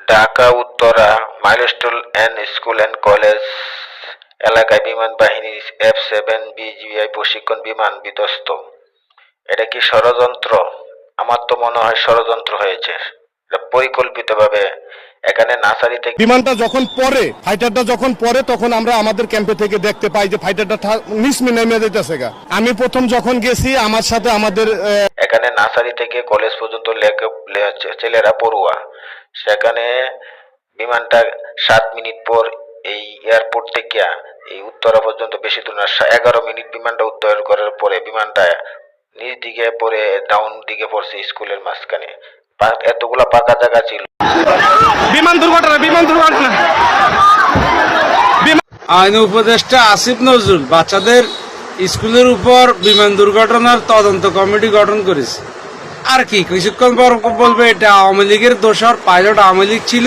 Dhaka Uttara milestone and school and college এলাকায় বিমান বাহিনীর F-7 বিজিআই প্রশিক্ষণ বিমান বিধ্বস্ত। এটা কি ষড়যন্ত্র? আমার তো মনে হয় ষড়যন্ত্র হয়েছে। এটা পরিকল্পিতভাবে এখানে নাসারি থেকে বিমানটা যখন পরে ফাইটারটা যখন পরে তখন আমরা আমাদের ক্যাম্পে থেকে দেখতে পাই যে ফাইটারটা নিচে নেমে যেতেছে গা। আমি প্রথম যখন গেছি আমার সাথে আমাদের এখানে নাসারি থেকে কলেজ পর্যন্ত ছেলেরা পড়ুয়া। সেখানে বিমানটা 7 মিনিট পর এই এয়ারপোর্ট থেকে এই উত্তরা পর্যন্ত বেশি দূর না, 11 মিনিট বিমানটা উত্তোলন করার পরে বিমানটা নিচ দিকে পরে ডাউন দিকে পড়ছে স্কুলের মাঝখানে। এতগুলা পাকা জায়গা ছিল। বিমান দুর্ঘটনা আইন উপদেষ্টা আসিফ নজরুল বাচ্চাদের স্কুলের উপর বিমান দুর্ঘটনার তদন্ত কমিটি গঠন করেছে। আর কি কিছুক্ষণ পর বলবে এটা আওয়ামী লীগের দোষর, পাইলট আওয়ামী লীগ ছিল,